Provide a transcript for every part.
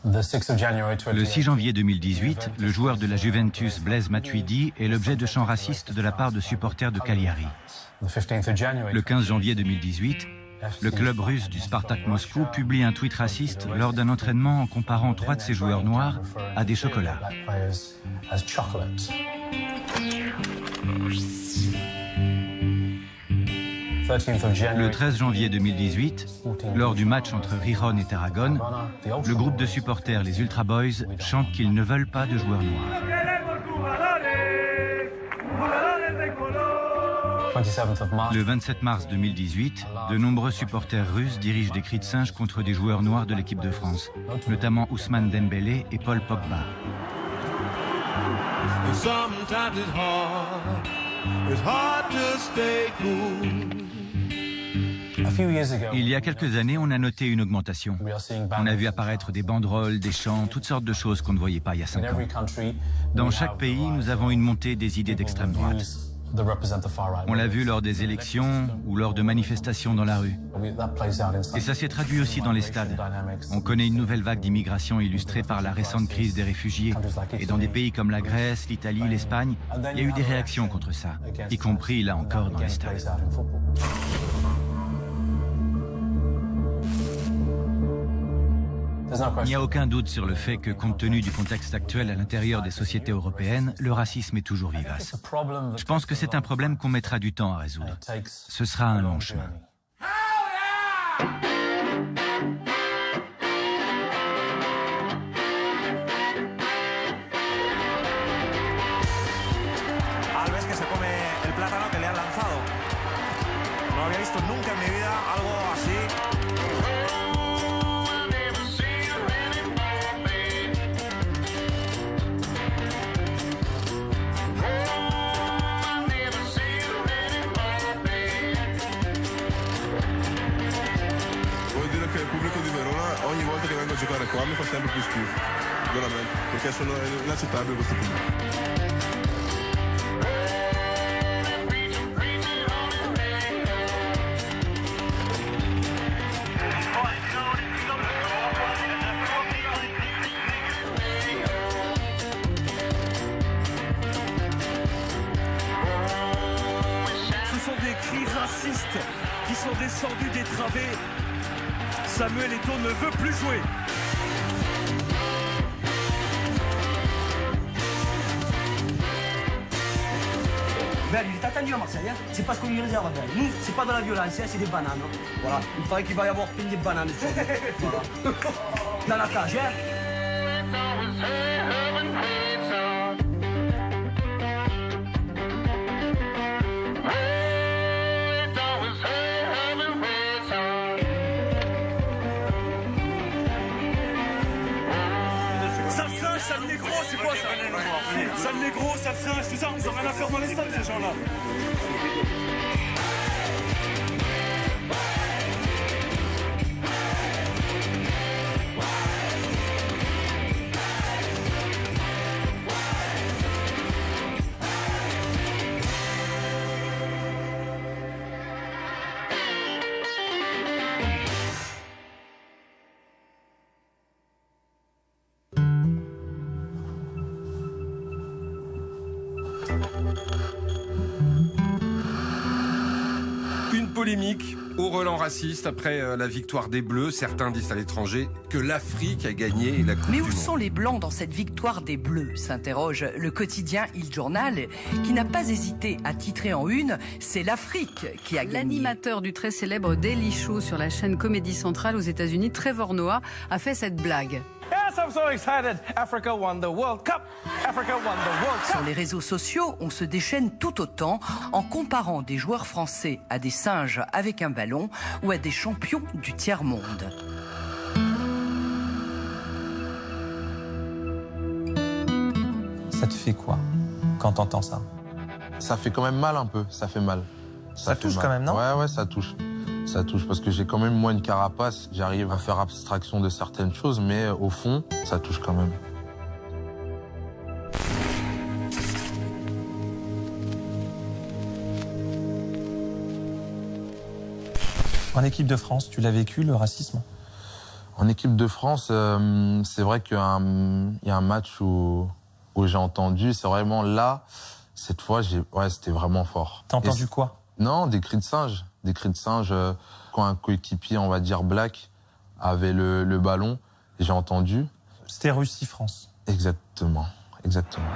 Le 6 janvier 2018, le joueur de la Juventus Blaise Matuidi est l'objet de chants racistes de la part de supporters de Cagliari. Le 15 janvier 2018, le club russe du Spartak Moscou publie un tweet raciste lors d'un entraînement en comparant 3 de ses joueurs noirs à des chocolats. Le 13 janvier 2018, lors du match entre Rijon et Tarragone, le groupe de supporters, les Ultra Boys, chante qu'ils ne veulent pas de joueurs noirs. Le 27 mars 2018, de nombreux supporters russes dirigent des cris de singe contre des joueurs noirs de l'équipe de France, notamment Ousmane Dembélé et Paul Pogba. Il y a quelques années, on a noté une augmentation. On a vu apparaître des banderoles, des chants, toutes sortes de choses qu'on ne voyait pas il y a 5 ans. Dans chaque pays, nous avons une montée des idées d'extrême droite. On l'a vu lors des élections ou lors de manifestations dans la rue. Et ça s'est traduit aussi dans les stades. On connaît une nouvelle vague d'immigration illustrée par la récente crise des réfugiés. Et dans des pays comme la Grèce, l'Italie, l'Espagne, il y a eu des réactions contre ça, y compris là encore dans les stades. Il n'y a aucun doute sur le fait que, compte tenu du contexte actuel à l'intérieur des sociétés européennes, le racisme est toujours vivace. Je pense que c'est un problème qu'on mettra du temps à résoudre. Ce sera un long chemin. Alves que se come el plátano que le han lanzado. No había visto nunca en mi vida algo así. Il pubblico di Verona ogni volta che vengo a giocare qua mi fa sempre più schifo, veramente, perché sono inaccettabili questo pubblico. Ce sont des cris racistes qui sont descendus des travées. Samuel Eto'o ne veut plus jouer. Ben, il est attendu à Marseille, hein. C'est pas ce qu'on lui réserve. Ben. Nous, c'est pas de la violence, hein, c'est des bananes. Voilà. Il paraît qu'il va y avoir plein de bananes. Voilà. Dans la cage, hein. Sale négro, c'est quoi ça? Sale négro, sale singe, tout ça, ils ont rien à faire dans les stades, ces gens-là. Polémique au relent raciste après la victoire des Bleus. Certains disent à l'étranger que l'Afrique a gagné la Coupe du Monde. Mais où sont les Blancs dans cette victoire des Bleus, s'interroge le quotidien Il Journal, qui n'a pas hésité à titrer en une « C'est l'Afrique qui a gagné ». L'animateur du très célèbre Daily Show sur la chaîne Comédie Centrale aux États-Unis, Trevor Noah, a fait cette blague. Yes, I'm so excited. Africa won the World Cup. Africa won the World Cup. Sur les réseaux sociaux, on se déchaîne tout autant en comparant des joueurs français à des singes avec un ballon ou à des champions du tiers-monde. Ça te fait quoi quand t'entends ça? Ça fait quand même mal un peu, ça fait mal. Ça touche quand même, non? Ouais, ça touche. Ça touche parce que j'ai quand même, moi, une carapace. J'arrive à faire abstraction de certaines choses, mais au fond, ça touche quand même. En équipe de France, tu l'as vécu, le racisme? En équipe de France, c'est vrai qu'il y a un match où j'ai entendu, c'est vraiment là, cette fois, c'était vraiment fort. T'as entendu quoi? Non, des cris de singe. Des cris de singe, quand un coéquipier, on va dire black, avait le ballon, j'ai entendu. C'était Russie-France. Exactement, exactement.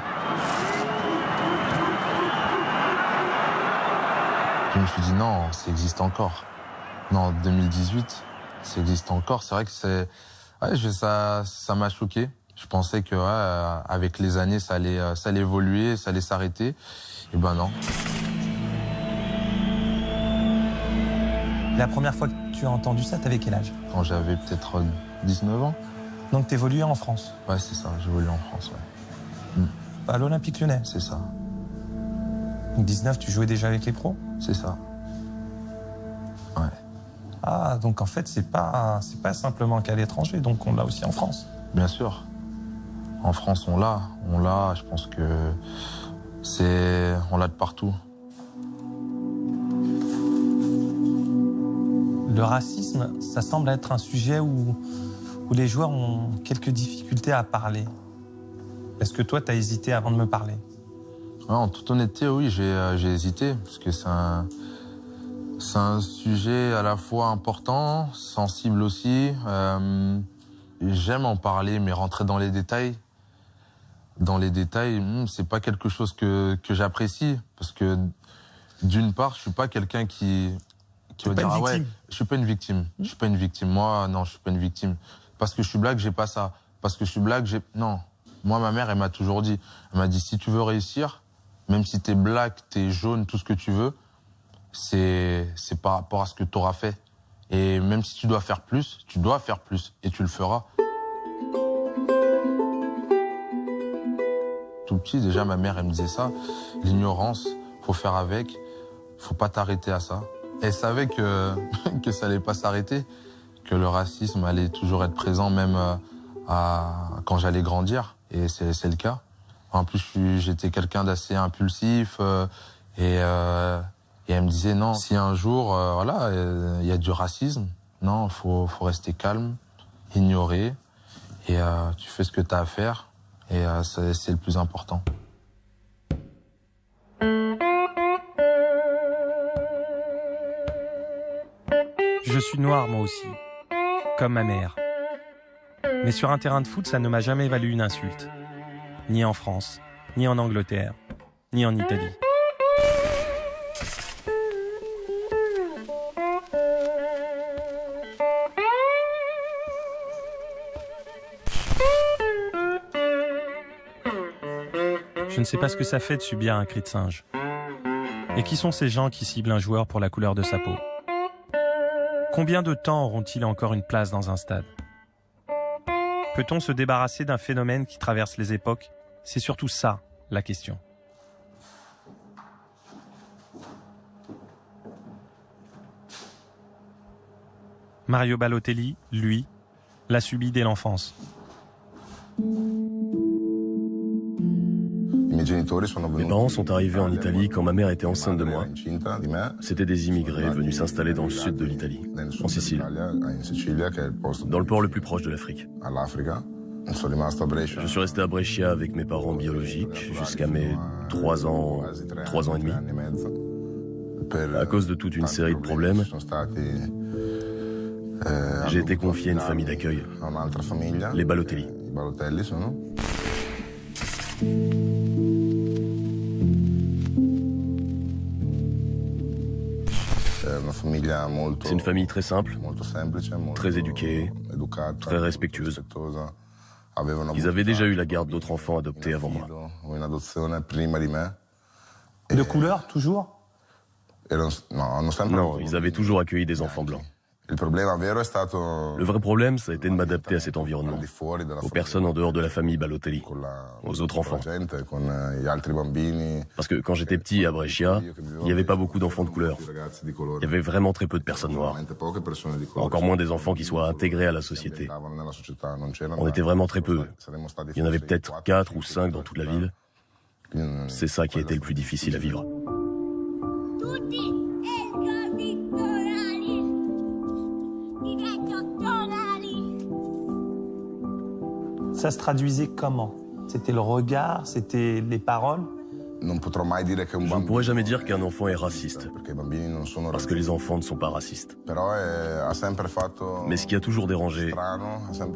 Je me suis dit non, ça existe encore. Non, 2018, ça existe encore. C'est vrai que ça m'a choqué. Je pensais que avec les années, ça allait évoluer, ça allait s'arrêter. Et ben non. La première fois que tu as entendu ça, t'avais quel âge? Quand j'avais peut-être 19 ans. Donc t'évoluais en France? Ouais, c'est ça, j'évoluais en France, ouais. À l'Olympique Lyonnais? C'est ça. Donc 19, tu jouais déjà avec les pros? C'est ça. Ouais. Ah, donc en fait, c'est pas simplement qu'à l'étranger, donc on l'a aussi en France. Bien sûr. En France, on l'a, je pense que on l'a de partout. Le racisme, ça semble être un sujet où les joueurs ont quelques difficultés à parler. Est-ce que toi, tu as hésité avant de me parler? Ouais, en toute honnêteté, oui, j'ai hésité, parce que c'est un sujet à la fois important, sensible aussi. J'aime en parler, mais rentrer dans les détails, c'est pas quelque chose que j'apprécie, parce que d'une part, je suis pas quelqu'un qui va dire ah ouais, je suis pas une victime. Je suis pas une victime. Moi, non, je suis pas une victime. Parce que je suis black, j'ai pas ça. Parce que je suis black, non. Moi, ma mère, elle m'a toujours dit, si tu veux réussir, même si t'es black, t'es jaune, tout ce que tu veux, c'est par rapport à ce que t'auras fait. Et même si tu dois faire plus, et tu le feras. Tout petit, déjà, ma mère, elle me disait ça. L'ignorance, faut faire avec, faut pas t'arrêter à ça. Elle savait que ça allait pas s'arrêter, que le racisme allait toujours être présent, même quand j'allais grandir. Et c'est le cas. En plus, j'étais quelqu'un d'assez impulsif. Et elle me disait, non, si un jour, il y a du racisme, non, faut rester calme, ignorer. Et tu fais ce que tu as à faire. Et c'est le plus important. Je suis noir, moi aussi, comme ma mère. Mais sur un terrain de foot, ça ne m'a jamais valu une insulte. Ni en France, ni en Angleterre, ni en Italie. Je ne sais pas ce que ça fait de subir un cri de singe. Et qui sont ces gens qui ciblent un joueur pour la couleur de sa peau? Combien de temps auront-ils encore une place dans un stade? Peut-on se débarrasser d'un phénomène qui traverse les époques? C'est surtout ça, la question. Mario Balotelli, lui, l'a subi dès l'enfance. Mes parents sont arrivés en Italie quand ma mère était enceinte de moi. C'était des immigrés venus s'installer dans le sud de l'Italie, en Sicile, dans le port le plus proche de l'Afrique. Je suis resté à Brescia avec mes parents biologiques jusqu'à mes 3 ans et demi. À cause de toute une série de problèmes, j'ai été confié à une famille d'accueil, les Balotelli. C'est une famille très simple, très éduquée, très respectueuse. Ils avaient déjà eu la garde d'autres enfants adoptés avant moi. De couleur, toujours? Non, ils avaient toujours accueilli des enfants blancs. Le vrai problème, ça a été de m'adapter à cet environnement, aux personnes en dehors de la famille Balotelli, aux autres enfants. Parce que quand j'étais petit à Brescia, il n'y avait pas beaucoup d'enfants de couleur. Il y avait vraiment très peu de personnes noires. Encore moins des enfants qui soient intégrés à la société. On était vraiment très peu. Il y en avait peut-être 4 ou 5 dans toute la ville. C'est ça qui a été le plus difficile à vivre. Ça se traduisait comment? C'était le regard, c'était les paroles? Je ne pourrais jamais dire qu'un enfant est raciste, parce que les enfants ne sont pas racistes. Mais ce qui a toujours dérangé,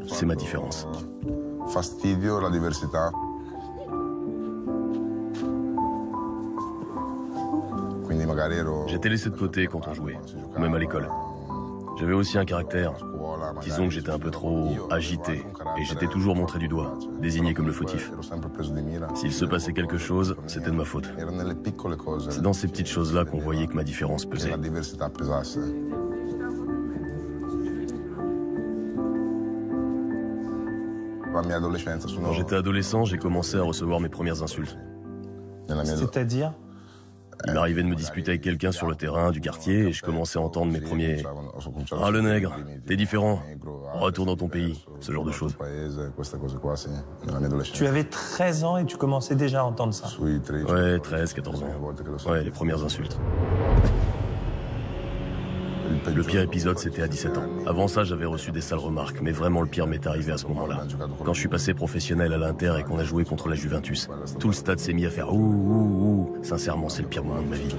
c'est ma différence. J'étais laissé de côté quand on jouait, même à l'école. J'avais aussi un caractère. Disons que j'étais un peu trop agité et j'étais toujours montré du doigt, désigné comme le fautif. S'il se passait quelque chose, c'était de ma faute. C'est dans ces petites choses-là qu'on voyait que ma différence pesait. Quand j'étais adolescent, j'ai commencé à recevoir mes premières insultes. C'est-à-dire? Il m'arrivait de me disputer avec quelqu'un sur le terrain du quartier et je commençais à entendre mes premiers « Ah, le nègre, t'es différent, retourne dans ton pays », ce genre de choses. Tu avais 13 ans et tu commençais déjà à entendre ça? Ouais, 13, 14 ans. Ouais, les premières insultes. Le pire épisode, c'était à 17 ans. Avant ça, j'avais reçu des sales remarques, mais vraiment le pire m'est arrivé à ce moment-là. Quand je suis passé professionnel à l'Inter et qu'on a joué contre la Juventus, tout le stade s'est mis à faire « ouh, ouh, ouh ». Sincèrement, c'est le pire moment de ma vie.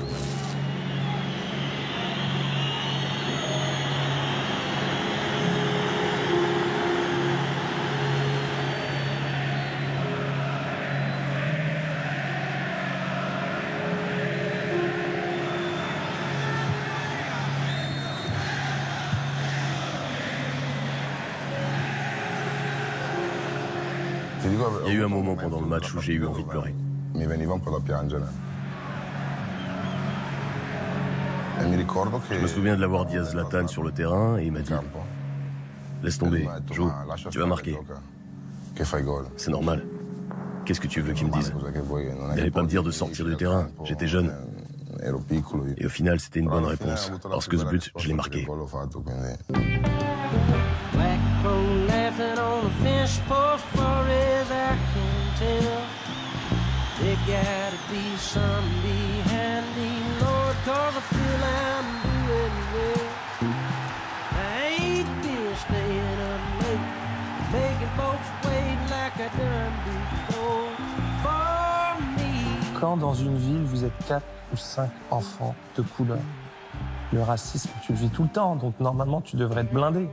Il y a eu un moment pendant le match où j'ai eu envie de pleurer. Je me souviens de l'avoir dit à Zlatan sur le terrain et il m'a dit « Laisse tomber, joue, tu vas marquer. » C'est normal. Qu'est-ce que tu veux qu'il me dise? Il n'allait pas me dire de sortir du terrain, j'étais jeune. Et au final, c'était une bonne réponse, parce que ce but, je l'ai marqué. Quand dans une ville, vous êtes 4 ou 5 enfants de couleur, le racisme, tu le vis tout le temps, donc normalement, tu devrais être blindé.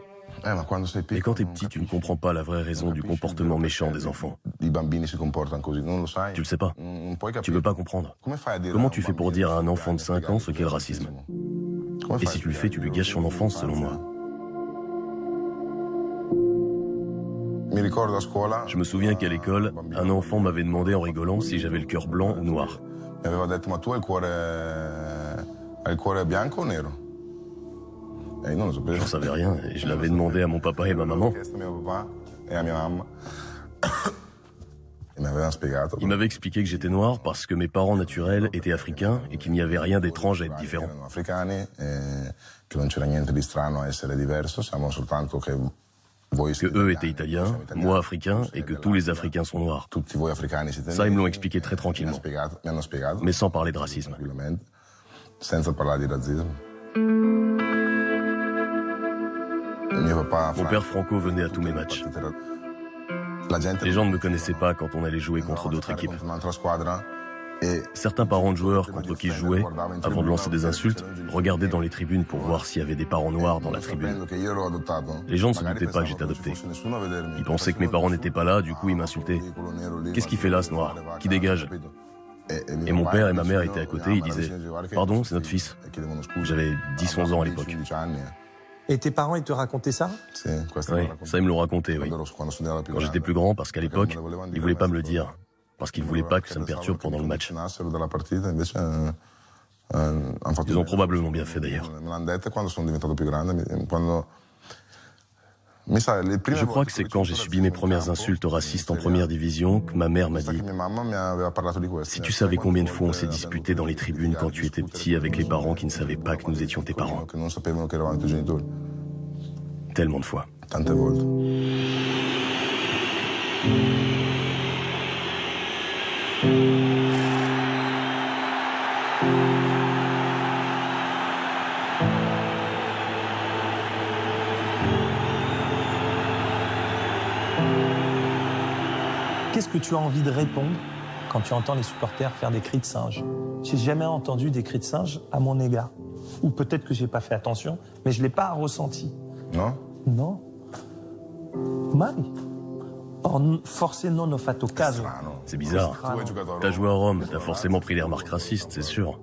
Et quand t'es petit, tu ne comprends pas la vraie raison du comportement méchant des enfants. Tu le sais pas. Tu veux pas comprendre. Comment tu fais pour dire à un enfant de 5 ans ce qu'est le racisme? Et si tu le fais, tu lui gâches son enfance, selon moi. Je me souviens qu'à l'école, un enfant m'avait demandé en rigolant si j'avais le cœur blanc ou noir. J'en savais rien et je l'avais demandé à mon papa et ma maman. Il m'avait expliqué que j'étais noir parce que mes parents naturels étaient africains et qu'il n'y avait rien d'étrange à être différent. Que eux étaient italiens, moi africain, et que tous les Africains sont noirs. Ça, ils me l'ont expliqué très tranquillement, mais sans parler de racisme. Mon père Franco venait à tous mes matchs. Les gens ne me connaissaient pas quand on allait jouer contre d'autres équipes. Certains parents de joueurs contre qui je jouais, avant de lancer des insultes, regardaient dans les tribunes pour voir s'il y avait des parents noirs dans la tribune. Les gens ne se doutaient pas que j'étais adopté. Ils pensaient que mes parents n'étaient pas là, du coup ils m'insultaient. « Qu'est-ce qu'il fait là, ce noir? Qui dégage ?» Et mon père et ma mère étaient à côté, ils disaient « Pardon, c'est notre fils. » J'avais 10-11 ans à l'époque. Et tes parents, ils te racontaient ça? Oui, ça ils me l'ont raconté, oui. Quand j'étais plus grand, parce qu'à l'époque, ils voulaient pas me le dire. Parce qu'ils ne voulaient pas que ça me perturbe pendant le match. Ils ont probablement bien fait d'ailleurs. Je crois que c'est quand j'ai subi mes premières insultes racistes en première division que ma mère m'a dit « Si tu savais combien de fois on s'est disputé dans les tribunes quand tu étais petit avec les parents qui ne savaient pas que nous étions tes parents. » Tellement de fois. Qu'est-ce que tu as envie de répondre quand tu entends les supporters faire des cris de singe? J'ai jamais entendu des cris de singe à mon égard. Ou peut-être que j'ai pas fait attention, mais je l'ai pas ressenti. No? No. Mai. Forse non ho fatto caso. C'est bizarre. T'as joué à Rome, t'as forcément pris des remarques racistes, c'est sûr.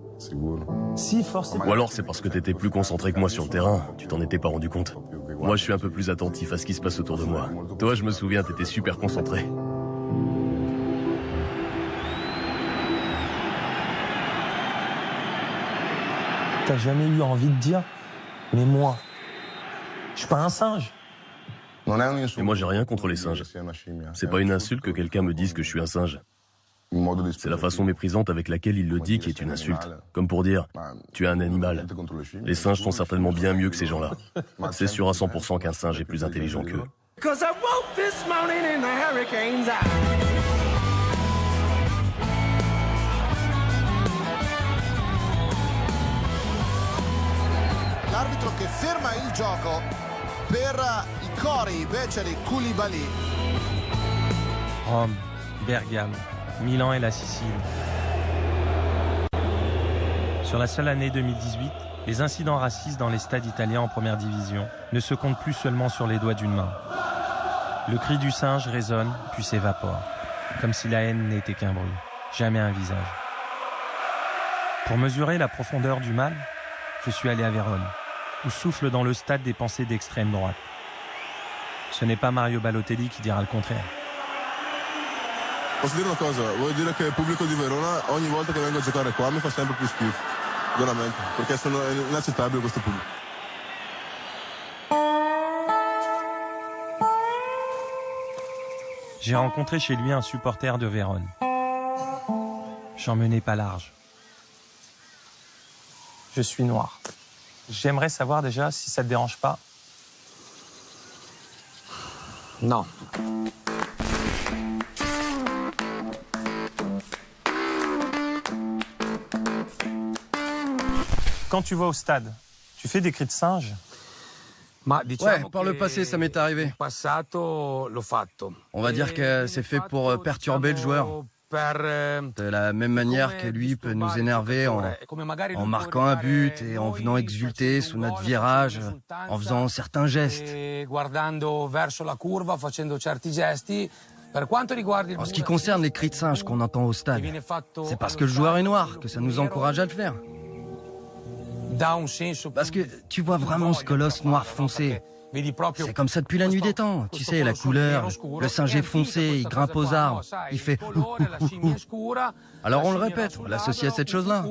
Si, forcément. Ou alors c'est parce que t'étais plus concentré que moi sur le terrain, tu t'en étais pas rendu compte. Moi je suis un peu plus attentif à ce qui se passe autour de moi. Toi je me souviens, t'étais super concentré. T'as jamais eu envie de dire, mais moi, je suis pas un singe. Et moi j'ai rien contre les singes. C'est pas une insulte que quelqu'un me dise que je suis un singe. C'est la façon méprisante avec laquelle il le dit qui est une insulte. Comme pour dire, tu es un animal. Les singes sont certainement bien mieux que ces gens-là. C'est sûr à 100% qu'un singe est plus intelligent qu'eux. L'arbitro che ferma il gioco per i cori Beceri Koulibaly. Rome, Bergame, Milan et la Sicile. Sur la seule année 2018, les incidents racistes dans les stades italiens en première division ne se comptent plus seulement sur les doigts d'une main. Le cri du singe résonne puis s'évapore, comme si la haine n'était qu'un bruit, jamais un visage. Pour mesurer la profondeur du mal, je suis allé à Vérone, où souffle dans le stade des pensées d'extrême droite. Ce n'est pas Mario Balotelli qui dira le contraire. Posso dire una cosa, voglio dire che il pubblico di Verona ogni volta che vengo a giocare qua mi fa sempre più schifo, veramente, perché è inaccettabile questo pubblico. J'ai rencontré chez lui un supporter de Vérone. J'en menais pas large. Je suis noir. J'aimerais savoir déjà si ça te dérange pas. Non. Quand tu vas au stade, tu fais des cris de singe? Ouais, par le passé, ça m'est arrivé. On va dire que c'est fait pour perturber le joueur. De la même manière que lui peut nous énerver en marquant un but et en venant exulter sous notre virage, en faisant certains gestes. En ce qui concerne les cris de singe qu'on entend au stade, c'est parce que le joueur est noir que ça nous encourage à le faire. Parce que tu vois vraiment ce colosse noir foncé. C'est comme ça depuis la nuit des temps. Tu sais, la couleur, le singe est foncé, il grimpe aux arbres, il fait ouh. Alors on le répète, on l'associe à cette chose-là.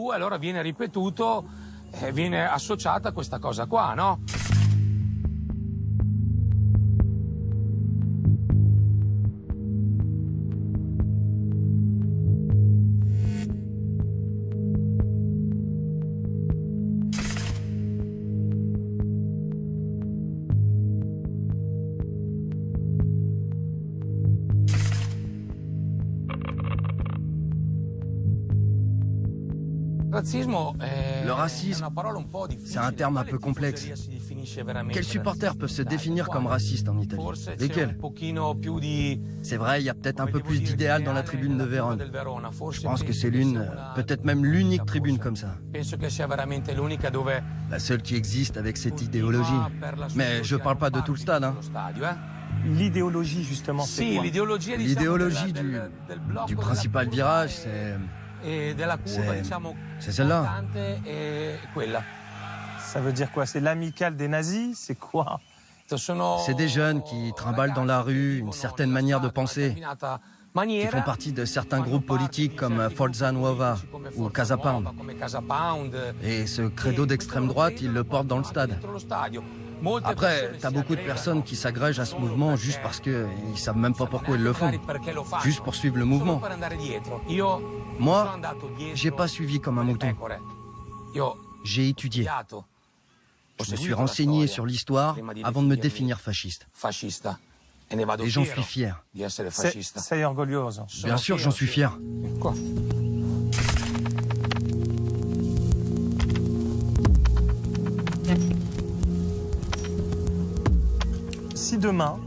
Le racisme, c'est un terme un peu complexe. Quels supporters peuvent se définir comme racistes en Italie? Lesquels? C'est vrai, il y a peut-être un peu plus d'idéal dans la tribune de Vérone. Je pense que c'est l'une, peut-être même l'unique tribune comme ça. La seule qui existe avec cette idéologie. Mais je parle pas de tout le stade, hein. L'idéologie, justement, c'est quoi? L'idéologie du principal virage, c'est celle-là. Ça veut dire quoi? C'est l'amicale des nazis? C'est quoi? C'est des jeunes qui trimballent dans la rue une certaine manière de penser, qui font partie de certains groupes politiques comme Forza Nuova ou Casa Pound. Et ce credo d'extrême droite, ils le portent dans le stade. Après, t'as beaucoup de personnes qui s'agrègent à ce mouvement juste parce qu'ils savent même pas pourquoi ils le font. Juste pour suivre le mouvement. Moi, j'ai pas suivi comme un mouton. J'ai étudié. Je me suis renseigné sur l'histoire avant de me définir fasciste. Et j'en suis fier. Sei orgoglioso. Bien sûr, j'en suis fier. Si demain,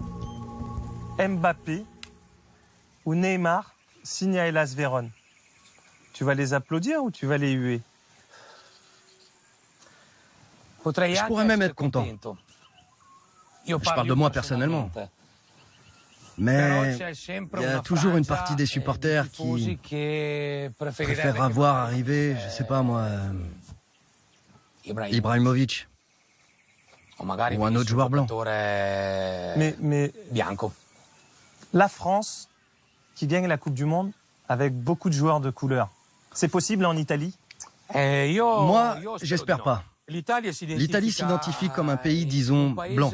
Mbappé ou Neymar signent à Hellas Vérone, tu vas les applaudir ou tu vas les huer? Je pourrais même être content. Je parle de moi personnellement. Mais il y a toujours une partie des supporters qui préfèrent voir arriver, je sais pas moi, Ibrahimovic ou un autre joueur blanc. Mais la France qui gagne la Coupe du Monde avec beaucoup de joueurs de couleur, c'est possible en Italie? Moi, j'espère pas. L'Italie s'identifie comme un pays, disons, blanc.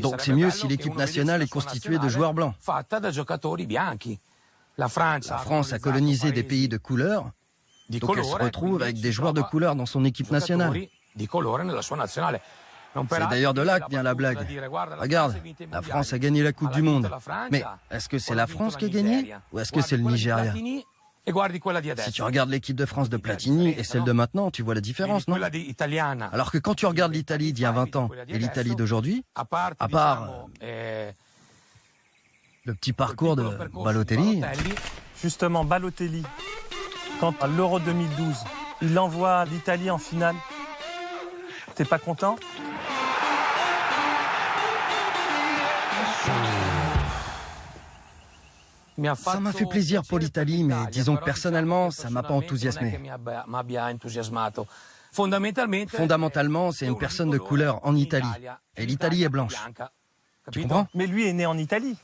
Donc c'est mieux si l'équipe nationale est constituée de joueurs blancs. La France a colonisé des pays de couleur, donc elle se retrouve avec des joueurs de couleur dans son équipe nationale. C'est d'ailleurs de là que vient la blague. Regarde, la France a gagné la Coupe du Monde. Mais est-ce que c'est la France qui a gagné ou est-ce que c'est le Nigeria? Si tu regardes l'équipe de France de Platini et celle de maintenant, tu vois la différence, non? Alors que quand tu regardes l'Italie d'il y a 20 ans et l'Italie d'aujourd'hui, à part le petit parcours de Balotelli... Justement, Balotelli, quand à l'Euro 2012, il envoie l'Italie en finale, t'es pas content? Ça m'a fait plaisir pour l'Italie, mais disons que personnellement, ça m'a pas enthousiasmé. Fondamentalement, c'est une personne de couleur en Italie. Et l'Italie est blanche. Tu comprends? Mais lui est né en Italie.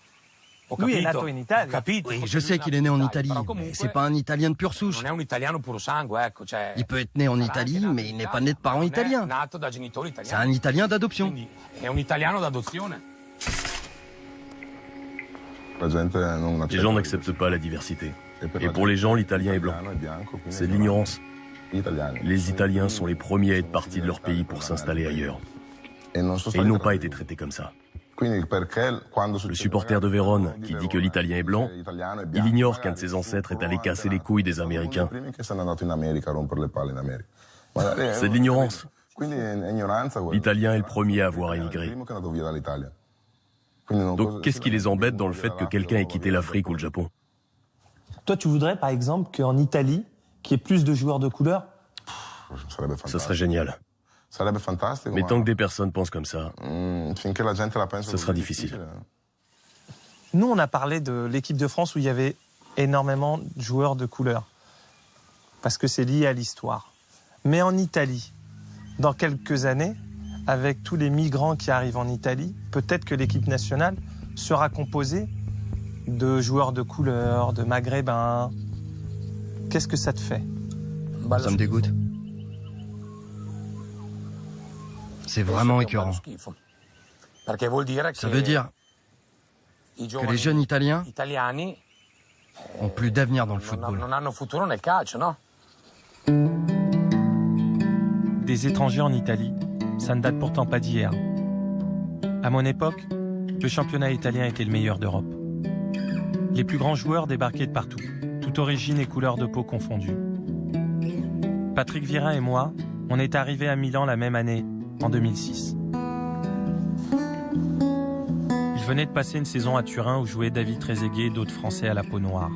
Lui est nato in Italia. Oui, je sais qu'il est né en Italie, mais c'est pas un Italien de pure souche. Il peut être né en Italie, mais il n'est pas né de parents italiens. C'est un Italien d'adoption. Les gens n'acceptent pas la diversité. Et pour les gens, l'Italien est blanc. C'est de l'ignorance. Les Italiens sont les premiers à être partis de leur pays pour s'installer ailleurs. Et ils n'ont pas été traités comme ça. Le supporter de Vérone qui dit que l'Italien est blanc, il ignore qu'un de ses ancêtres est allé casser les couilles des Américains. C'est de l'ignorance. L'Italien est le premier à avoir émigré. Donc qu'est-ce qui les embête dans le fait que quelqu'un ait quitté l'Afrique ou le Japon? Toi, tu voudrais par exemple qu'en Italie, qu'il y ait plus de joueurs de couleur? Ça serait génial. Mais tant que des personnes pensent comme ça, ce sera difficile. Nous, on a parlé de l'équipe de France où il y avait énormément de joueurs de couleur, parce que c'est lié à l'histoire. Mais en Italie, dans quelques années, avec tous les migrants qui arrivent en Italie, peut-être que l'équipe nationale sera composée de joueurs de couleur, de maghrébins. Qu'est-ce que ça te fait? Ça me dégoûte. C'est vraiment écœurant. Ça veut dire que les jeunes Italiens ont plus d'avenir dans le football. Des étrangers en Italie, ça ne date pourtant pas d'hier. À mon époque, le championnat italien était le meilleur d'Europe. Les plus grands joueurs débarquaient de partout, toute origine et couleur de peau confondues. Patrick Vieira et moi, on est arrivés à Milan la même année, en 2006. Il venait de passer une saison à Turin où jouaient David Trezeguet et d'autres Français à la peau noire.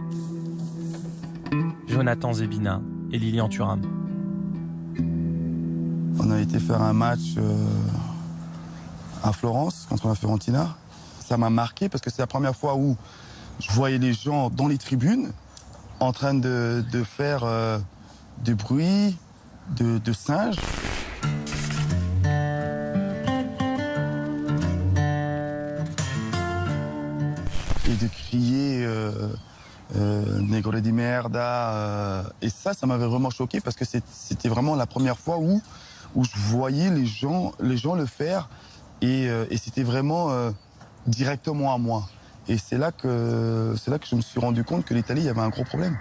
Jonathan Zebina et Lilian Thuram. On a été faire un match à Florence contre la Fiorentina. Ça m'a marqué parce que c'est la première fois où je voyais les gens dans les tribunes en train de faire du bruit, de singes. Et de crier Negro di merda. Et ça m'avait vraiment choqué parce que c'était vraiment la première fois où je voyais les gens le faire et c'était vraiment directement à moi. Et c'est là que je me suis rendu compte que l'Italie, il y avait un gros problème.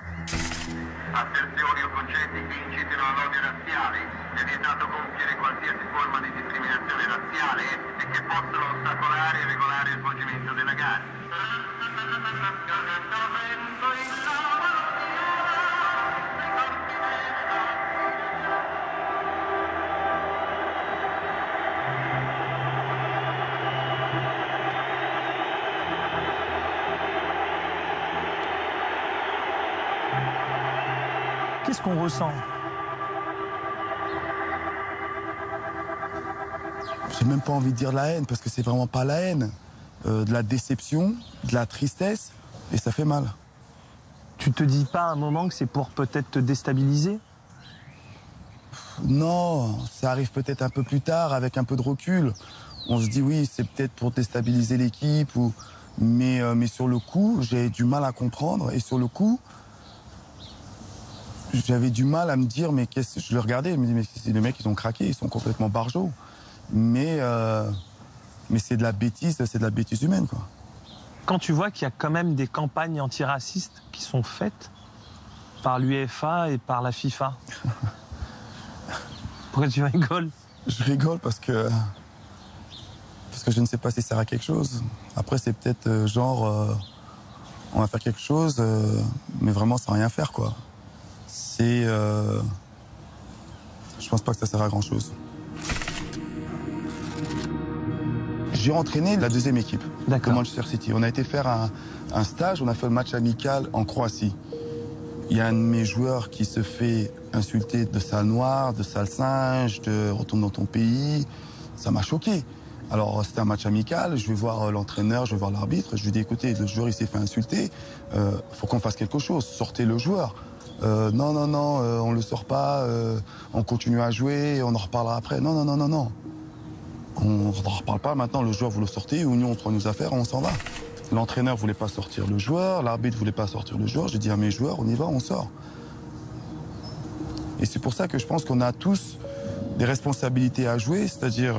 Qu'est-ce qu'on ressent? J'ai même pas envie de dire de la haine, parce que c'est vraiment pas la haine. De la déception, de la tristesse, et ça fait mal. Tu te dis pas à un moment que c'est pour peut-être te déstabiliser? Non, ça arrive peut-être un peu plus tard, avec un peu de recul. On se dit oui, c'est peut-être pour déstabiliser l'équipe, mais sur le coup, j'ai du mal à comprendre. Et sur le coup, j'avais du mal à me dire, mais je le regardais, je me dis, mais les mecs, ils ont craqué, ils sont complètement barjots. Mais c'est de la bêtise humaine, quoi. Quand tu vois qu'il y a quand même des campagnes antiracistes qui sont faites par l'UEFA et par la FIFA. Pourquoi tu rigoles? Je rigole parce que je ne sais pas si ça sert à quelque chose. Après, c'est peut-être on va faire quelque chose, mais vraiment sans rien faire, quoi. Je pense pas que ça sert à grand-chose. J'ai entraîné la deuxième équipe de Manchester City. On a été faire un stage, on a fait le match amical en Croatie. Il y a un de mes joueurs qui se fait insulter de sale noir, de sale singe, de retourne dans ton pays. Ça m'a choqué. Alors c'était un match amical, je vais voir l'entraîneur, je vais voir l'arbitre. Je lui dis écoutez, le joueur il s'est fait insulter, faut qu'on fasse quelque chose, sortez le joueur. Non, on le sort pas, on continue à jouer, on en reparlera après. Non. On ne reparle pas maintenant, le joueur vous le sortez, ou nous on prend nos affaires, on s'en va. L'entraîneur voulait pas sortir le joueur, l'arbitre voulait pas sortir le joueur. J'ai dit à mes joueurs, on y va, on sort. Et c'est pour ça que je pense qu'on a tous des responsabilités à jouer, c'est-à-dire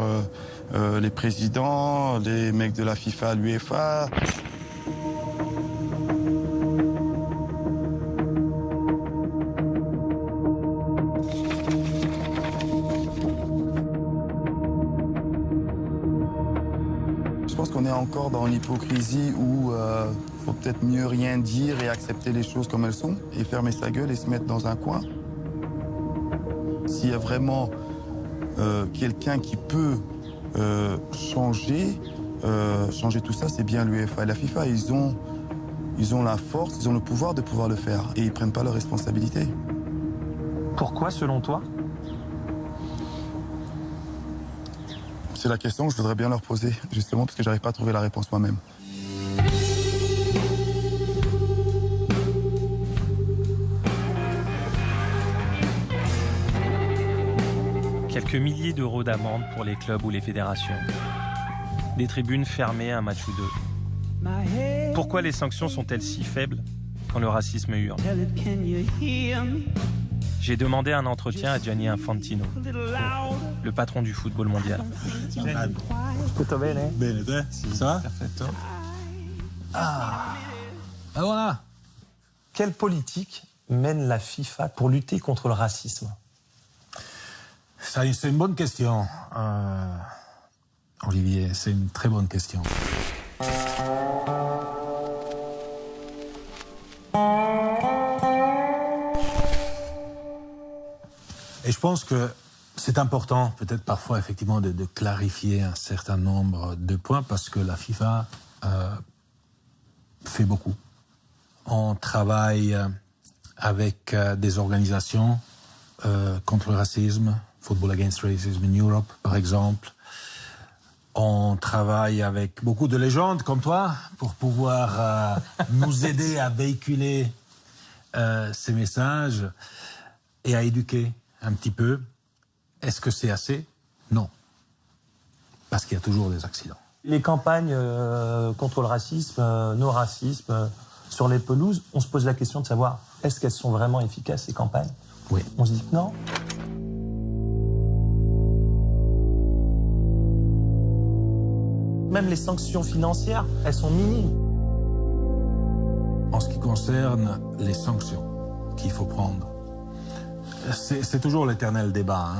les présidents, les mecs de la FIFA, l'UEFA. Je pense qu'on est encore dans l'hypocrisie où faut peut-être mieux rien dire et accepter les choses comme elles sont et fermer sa gueule et se mettre dans un coin. S'il y a vraiment quelqu'un qui peut changer tout ça, c'est bien l'UEFA et la FIFA. Ils ont la force, ils ont le pouvoir de pouvoir le faire et ils prennent pas leurs responsabilités. Pourquoi, selon toi? C'est la question que je voudrais bien leur poser, justement, parce que j'arrive pas à trouver la réponse moi-même. Quelques milliers d'euros d'amende pour les clubs ou les fédérations. Des tribunes fermées un match ou deux. Pourquoi les sanctions sont-elles si faibles quand le racisme hurle? J'ai demandé un entretien à Gianni Infantino, le patron du football mondial. Tutto bene? Bene, te? Ça va? Perfetto. Ah, voilà. Quelle politique mène la FIFA pour lutter contre le racisme? C'est une bonne question, Olivier, c'est une très bonne question. Et je pense que c'est important, peut-être parfois, effectivement, de clarifier un certain nombre de points, parce que la FIFA fait beaucoup. On travaille avec des organisations contre le racisme, Football Against Racism in Europe, par exemple. On travaille avec beaucoup de légendes comme toi pour pouvoir nous aider à véhiculer ces messages et à éduquer un petit peu. Est-ce que c'est assez? Non. Parce qu'il y a toujours des accidents. Les campagnes contre le racisme, no racisme, sur les pelouses, on se pose la question de savoir est-ce qu'elles sont vraiment efficaces, ces campagnes? Oui. On se dit que non. Même les sanctions financières, elles sont minimes. En ce qui concerne les sanctions qu'il faut prendre, c'est toujours l'éternel débat.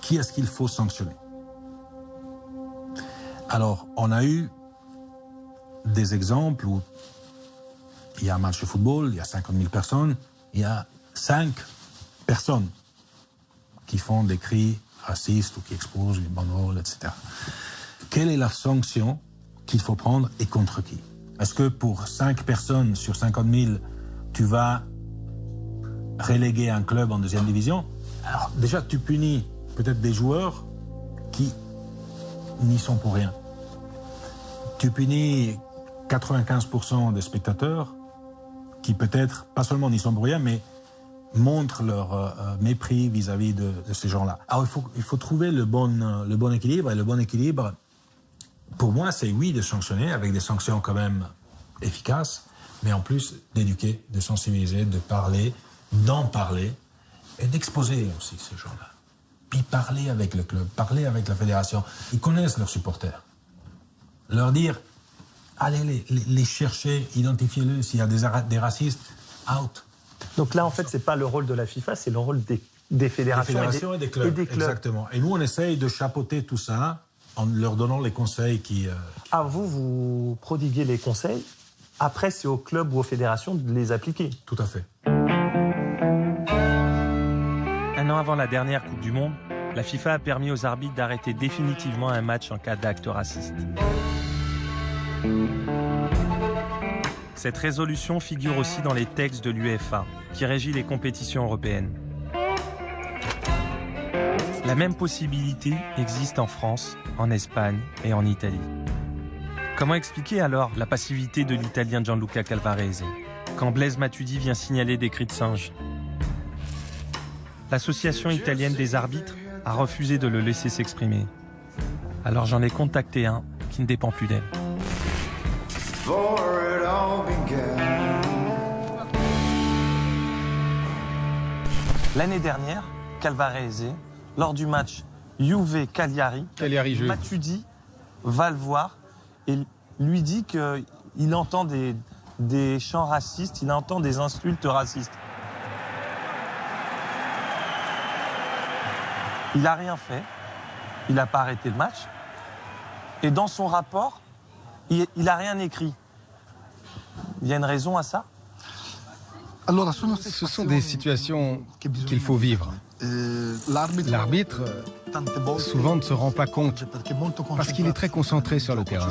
Qui est-ce qu'il faut sanctionner? Alors, on a eu des exemples où il y a un match de football, il y a 50 000 personnes, il y a 5 personnes qui font des cris racistes ou qui exposent une banderole, etc. Quelle est la sanction qu'il faut prendre et contre qui? Est-ce que pour 5 personnes sur 50 000, tu vas reléguer un club en deuxième division, alors déjà tu punis peut-être des joueurs qui n'y sont pour rien. Tu punis 95% des spectateurs qui peut-être, pas seulement n'y sont pour rien, mais montrent leur mépris vis-à-vis de ces gens-là. Alors il faut trouver le bon équilibre, et le bon équilibre, pour moi, c'est oui de sanctionner, avec des sanctions quand même efficaces, mais en plus d'éduquer, de sensibiliser, de parler, d'en parler, et d'exposer aussi ces gens-là. Puis parler avec le club, parler avec la fédération. Ils connaissent leurs supporters. Leur dire, allez les chercher, identifiez-le, s'il y a des racistes, out. Donc là, en fait, c'est pas le rôle de la FIFA, c'est le rôle des fédérations, et des clubs. Exactement. Et nous, on essaye de chapeauter tout ça en leur donnant les conseils qui... Ah, vous prodiguez les conseils. Après, c'est aux clubs ou aux fédérations de les appliquer. Tout à fait. Un an avant la dernière Coupe du Monde, la FIFA a permis aux arbitres d'arrêter définitivement un match en cas d'acte raciste. Cette résolution figure aussi dans les textes de l'UEFA, qui régit les compétitions européennes. La même possibilité existe en France, en Espagne et en Italie. Comment expliquer alors la passivité de l'Italien Gianluca Calvarese, quand Blaise Matuidi vient signaler des cris de singe? L'association italienne des arbitres a refusé de le laisser s'exprimer. Alors j'en ai contacté un qui ne dépend plus d'elle. L'année dernière, Calvarese, lors du match Juve-Cagliari, Matuidi va le voir et lui dit qu'il entend des chants racistes, il entend des insultes racistes. Il n'a rien fait, il n'a pas arrêté le match, et dans son rapport, il n'a rien écrit. Il y a une raison à ça? Ce sont des situations qu'il faut vivre. L'arbitre, souvent, ne se rend pas compte parce qu'il est très concentré sur le terrain.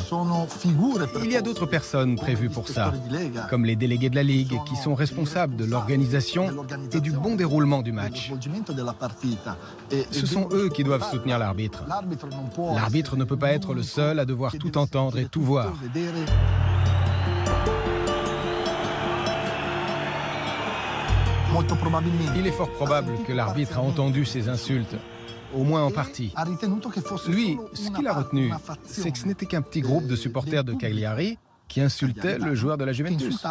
Il y a d'autres personnes prévues pour ça, comme les délégués de la Ligue, qui sont responsables de l'organisation et du bon déroulement du match. Ce sont eux qui doivent soutenir l'arbitre. L'arbitre ne peut pas être le seul à devoir tout entendre et tout voir. Il est fort probable que l'arbitre a entendu ces insultes, au moins en partie. Lui, ce qu'il a retenu, c'est que ce n'était qu'un petit groupe de supporters de Cagliari qui insultait le joueur de la Juventus.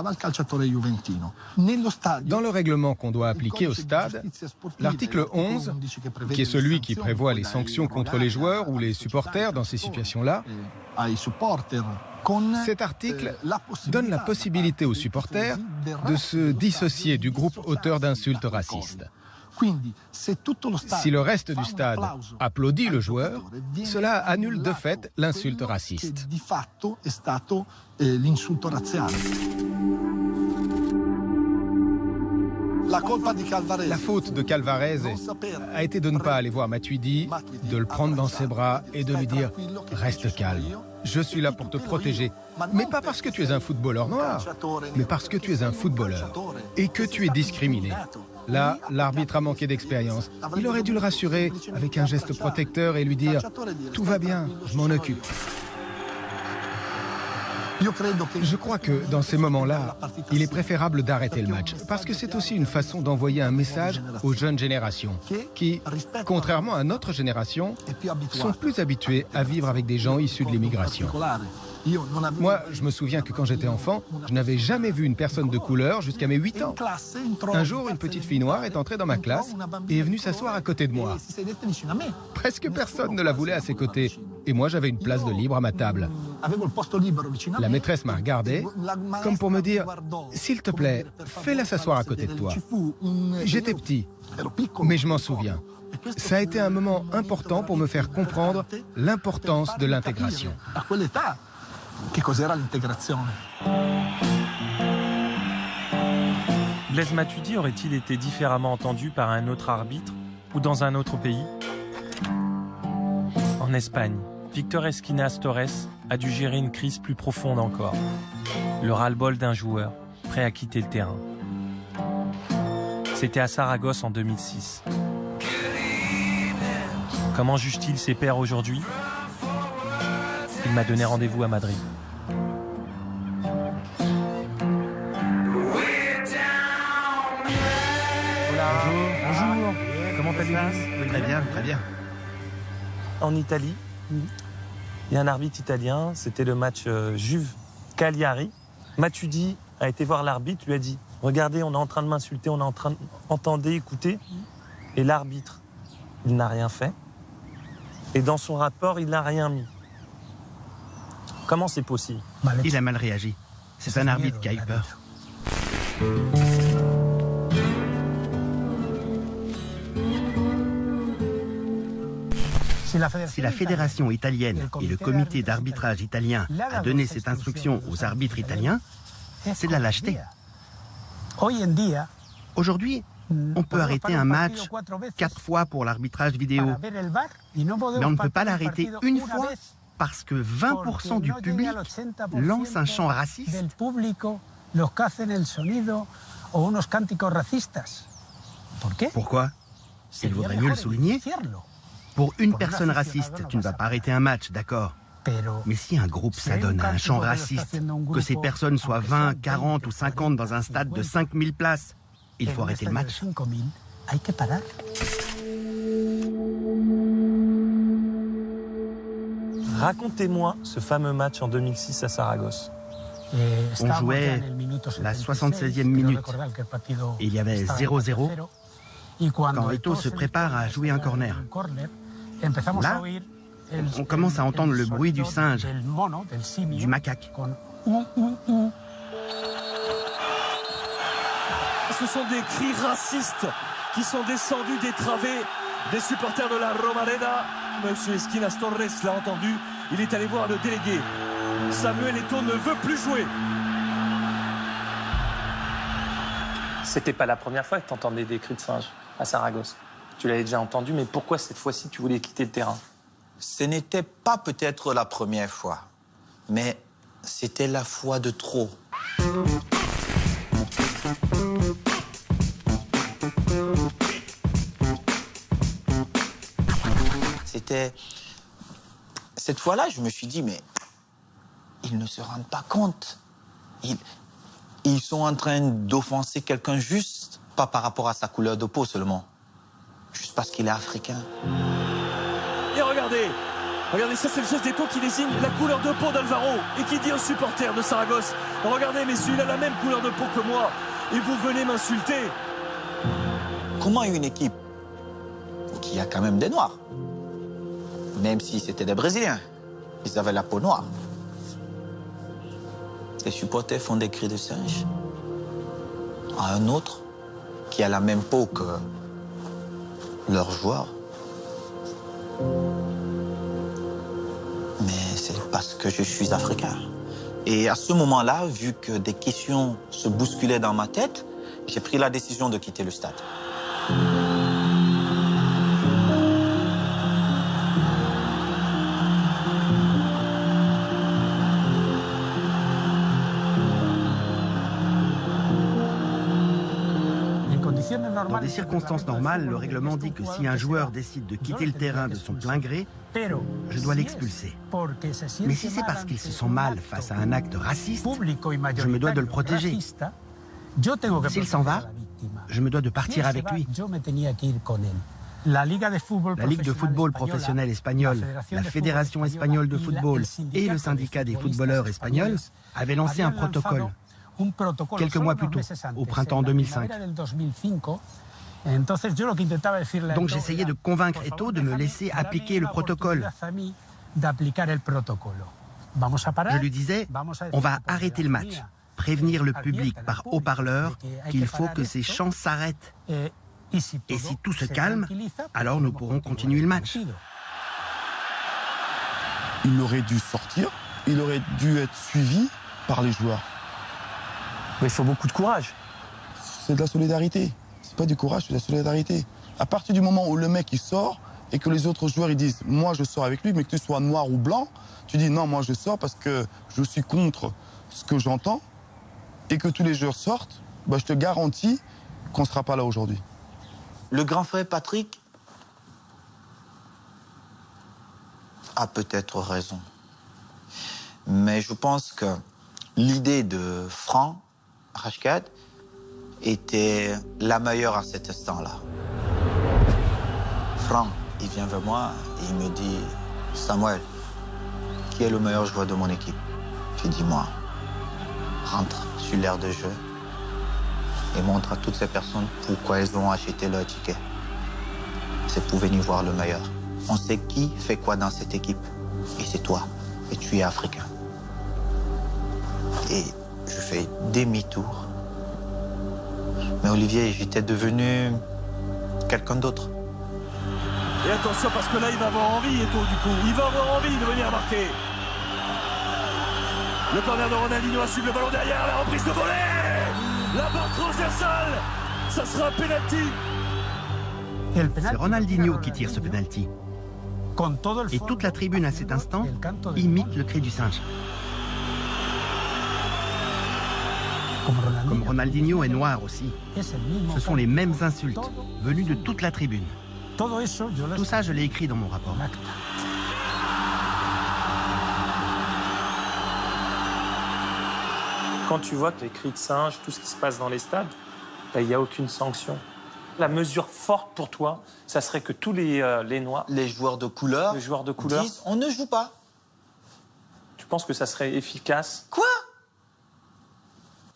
Dans le règlement qu'on doit appliquer au stade, l'article 11, qui est celui qui prévoit les sanctions contre les joueurs ou les supporters dans ces situations-là, cet article donne la possibilité aux supporters de se dissocier du groupe auteur d'insultes racistes. Si le reste du stade applaudit le joueur, cela annule de fait l'insulte raciste. La faute de Calvarese a été de ne pas aller voir Matuidi, de le prendre dans ses bras et de lui dire « Reste calme, je suis là pour te protéger ». Mais pas parce que tu es un footballeur noir, mais parce que tu es un footballeur et que tu es discriminé. Là, l'arbitre a manqué d'expérience. Il aurait dû le rassurer avec un geste protecteur et lui dire « Tout va bien, je m'en occupe ». Je crois que dans ces moments-là, il est préférable d'arrêter le match, parce que c'est aussi une façon d'envoyer un message aux jeunes générations, qui, contrairement à notre génération, sont plus habituées à vivre avec des gens issus de l'immigration. Moi, je me souviens que quand j'étais enfant, je n'avais jamais vu une personne de couleur jusqu'à mes 8 ans. Un jour, une petite fille noire est entrée dans ma classe et est venue s'asseoir à côté de moi. Presque personne ne la voulait à ses côtés. Et moi, j'avais une place de libre à ma table. La maîtresse m'a regardé, comme pour me dire « S'il te plaît, fais-la s'asseoir à côté de toi ». J'étais petit, mais je m'en souviens. Ça a été un moment important pour me faire comprendre l'importance de l'intégration. Blaise Matuidi aurait-il été différemment entendu par un autre arbitre ou dans un autre pays? En Espagne, Victor Esquinas Torres a dû gérer une crise plus profonde encore. Le ras-le-bol d'un joueur prêt à quitter le terrain. C'était à Saragosse en 2006. Comment juge-t-il ses pairs aujourd'hui? Il m'a donné rendez-vous à Madrid. Bonjour. Comment allez-vous? Très bien, très bien. En Italie, il y a un arbitre italien, c'était le match Juve-Cagliari. Matuidi a été voir l'arbitre, lui a dit « Regardez, on est en train de m'insulter, on est en train d'entendre, écouter. » Et l'arbitre, il n'a rien fait. Et dans son rapport, il n'a rien mis. Comment c'est possible? Il a mal réagi. C'est un arbitre qui a eu peur. Si la fédération italienne et le comité d'arbitrage italien a donné cette instruction aux arbitres italiens, c'est de la lâcheté. Aujourd'hui, on peut arrêter un match 4 fois pour l'arbitrage vidéo, mais on ne peut pas l'arrêter une fois parce que 20% du public lance un chant raciste. Pourquoi? Il vaudrait mieux le souligner. Pour une personne raciste, tu ne vas pas arrêter un match, d'accord. Mais si un groupe s'adonne à un chant raciste, que ces personnes soient 20, 40 ou 50 dans un stade de 5000 places, il faut arrêter le match. Racontez-moi ce fameux match en 2006 à Saragosse. On jouait la 76e minute et il y avait 0-0 quand Eto'o se prépare à jouer un corner. Là, on commence à entendre le bruit du singe, du macaque. Ce sont des cris racistes qui sont descendus des travées des supporters de la Romareda. Monsieur Esquinas Torres l'a entendu, il est allé voir le délégué. Samuel Eto'o ne veut plus jouer. C'était pas la première fois que tu entendais des cris de singe à Saragosse. Tu l'avais déjà entendu, mais pourquoi cette fois-ci tu voulais quitter le terrain? Ce n'était pas peut-être la première fois, mais c'était la fois de trop. C'était... Cette fois-là, je me suis dit, mais ils ne se rendent pas compte. Ils sont en train d'offenser quelqu'un juste, pas par rapport à sa couleur de peau seulement, juste parce qu'il est africain. Et regardez, ça c'est le geste d'Eto'o qui désigne la couleur de peau d'Alvaro et qui dit aux supporters de Saragosse, regardez messieurs, il a la même couleur de peau que moi et vous venez m'insulter. Comment une équipe qui a quand même des Noirs, même si c'était des Brésiliens, ils avaient la peau noire, les supporters font des cris de singe à un autre qui a la même peau que leur joueur. Mais c'est parce que je suis africain. Et à ce moment-là, vu que des questions se bousculaient dans ma tête, j'ai pris la décision de quitter le stade. Dans des circonstances normales, le règlement dit que si un joueur décide de quitter le terrain de son plein gré, je dois l'expulser. Mais si c'est parce qu'il se sent mal face à un acte raciste, je me dois de le protéger. S'il s'en va, je me dois de partir avec lui. La Ligue de football professionnel espagnole, la Fédération espagnole de football et le syndicat des footballeurs espagnols avaient lancé un protocole quelques mois plus tôt, au printemps 2005. Donc j'essayais de convaincre Eto'o de me laisser appliquer le protocole. Je lui disais, on va arrêter le match, prévenir le public par haut-parleur qu'il faut que ces chants s'arrêtent. Et si tout se calme, alors nous pourrons continuer le match. Il aurait dû sortir, il aurait dû être suivi par les joueurs. Mais il faut beaucoup de courage. C'est de la solidarité. C'est pas du courage, c'est de la solidarité. À partir du moment où le mec il sort et que les autres joueurs ils disent moi je sors avec lui, mais que tu sois noir ou blanc, tu dis non, moi je sors parce que je suis contre ce que j'entends, et que tous les joueurs sortent, bah, je te garantis qu'on ne sera pas là aujourd'hui. Le grand frère Patrick a peut-être raison. Mais je pense que l'idée de Franck Rashkad était la meilleure à cet instant-là. Franck, il vient vers moi et il me dit « Samuel, qui est le meilleur joueur de mon équipe ?» J'ai dit « Moi, rentre sur l'aire de jeu et montre à toutes ces personnes pourquoi elles ont acheté leur ticket. C'est pour venir voir le meilleur. On sait qui fait quoi dans cette équipe. Et c'est toi. Et tu es africain. » Et je fais demi-tour. Mais Olivier, j'étais devenu quelqu'un d'autre. Et attention parce que là il va avoir envie, Eto'o, du coup. Il va avoir envie de venir marquer. Le corner de Ronaldinho a suivi le ballon derrière, la reprise de volée. La barre transversale. Ça sera un penalty. C'est Ronaldinho qui tire ce penalty. Et toute la tribune à cet instant imite le cri du singe. Comme Ronaldinho est noir aussi. Ce sont les mêmes insultes venues de toute la tribune. Tout ça, je l'ai écrit dans mon rapport. Quand tu vois que les cris de singe, tout ce qui se passe dans les stades, il n'y a aucune sanction. La mesure forte pour toi, ça serait que tous les Noirs... Les joueurs de couleur, disent on ne joue pas. Tu penses que ça serait efficace? Quoi?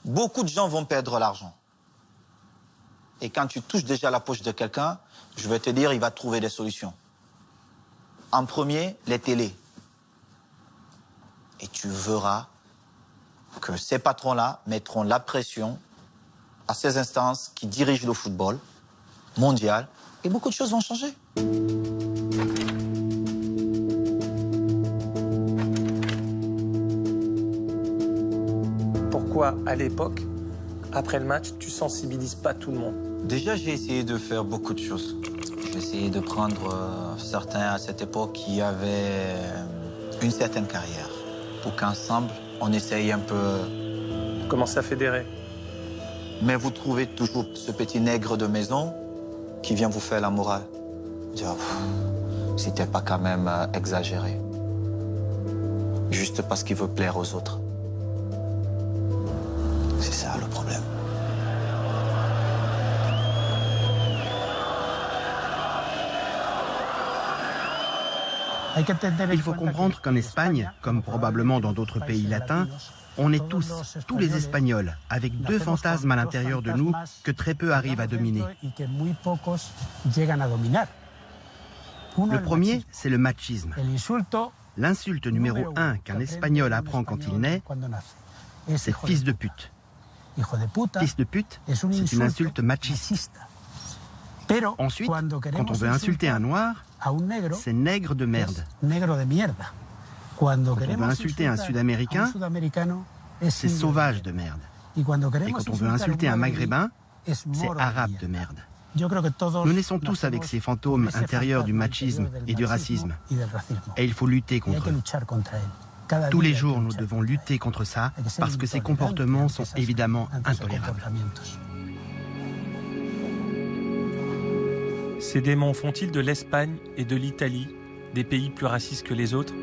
Beaucoup de gens vont perdre l'argent. Et quand tu touches déjà la poche de quelqu'un, je vais te dire, il va trouver des solutions. En premier, les télés. Et tu verras que ces patrons-là mettront la pression à ces instances qui dirigent le football mondial et beaucoup de choses vont changer. Pourquoi, à l'époque, après le match, tu sensibilises pas tout le monde? Déjà, j'ai essayé de faire beaucoup de choses. J'ai essayé de prendre certains à cette époque qui avaient une certaine carrière pour qu'ensemble, on essaye un peu... Commencer à fédérer. Mais vous trouvez toujours ce petit nègre de maison qui vient vous faire la morale. Dire, c'était pas quand même exagéré. Juste parce qu'il veut plaire aux autres. C'est ça le problème. Il faut comprendre qu'en Espagne, comme probablement dans d'autres pays latins, on est tous les Espagnols, avec deux fantasmes à l'intérieur de nous que très peu arrivent à dominer. Le premier, c'est le machisme. L'insulte numéro 1 qu'un Espagnol apprend quand il naît, c'est « fils de pute ». Fils de pute, c'est une insulte machiste. Ensuite, quand on veut insulter un noir, c'est nègre de merde. Quand on veut insulter un Sud-Américain, c'est sauvage de merde. Et quand on veut insulter un Maghrébin, c'est arabe de merde. Nous naissons tous avec ces fantômes intérieurs du machisme et du racisme. Et il faut lutter contre eux. Tous les jours, nous devons lutter contre ça parce que ces comportements sont évidemment intolérables. Ces démons font-ils de l'Espagne et de l'Italie des pays plus racistes que les autres?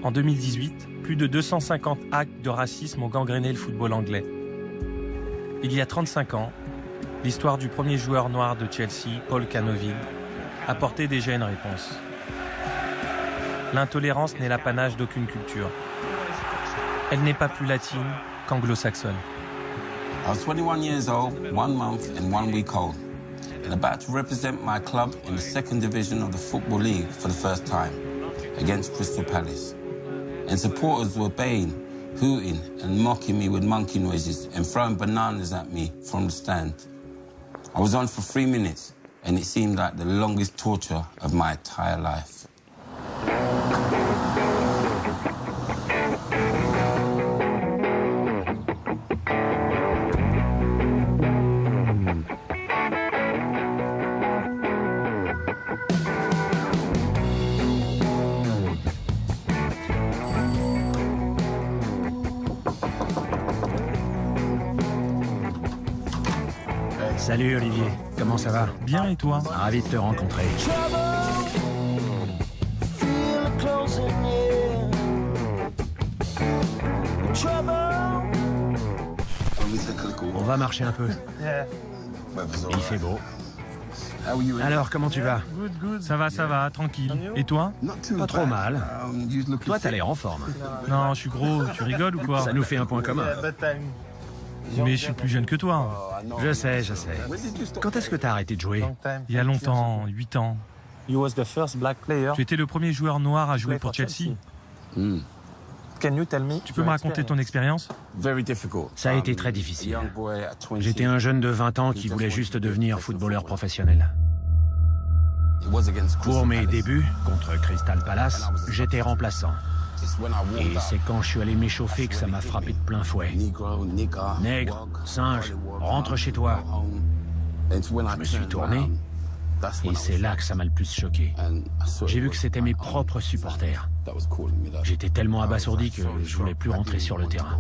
En 2018, plus de 250 actes de racisme ont gangréné le football anglais. Il y a 35 ans, l'histoire du premier joueur noir de Chelsea, Paul Canoville, apportait déjà une réponse. L'intolérance n'est l'apanage d'aucune culture. Elle n'est pas plus latine qu'anglo-saxonne. I was 21 years old, 1 month and 1 week old, and about to represent my club in the second division of the Football League for the first time, against Crystal Palace. And supporters were baying, hooting and mocking me with monkey noises and throwing bananas at me from the stand. I was on for 3 minutes, and it seemed like the longest torture of my entire life. Salut Olivier, comment ça va? Bien et toi? Ravi de te rencontrer. On va marcher un peu. Il fait beau. Alors, comment tu vas? Ça va, tranquille. Et toi? Pas trop mal. Toi, t'as l'air en forme. Non, je suis gros, tu rigoles ou quoi? Ça nous fait un point commun. Mais je suis plus jeune que toi. Je sais. Quand est-ce que t'as arrêté de jouer? Il y a longtemps, 8 ans. Tu étais le premier joueur noir à jouer pour Chelsea. Tu peux me raconter ton expérience? Ça a été très difficile. J'étais un jeune de 20 ans qui voulait juste devenir footballeur professionnel. Pour mes débuts, contre Crystal Palace, j'étais remplaçant. Et c'est quand je suis allé m'échauffer que ça m'a frappé de plein fouet. Nègre, singe, rentre chez toi. Je me suis tourné et c'est là que ça m'a le plus choqué. J'ai vu que c'était mes propres supporters. J'étais tellement abasourdi que je voulais plus rentrer sur le terrain.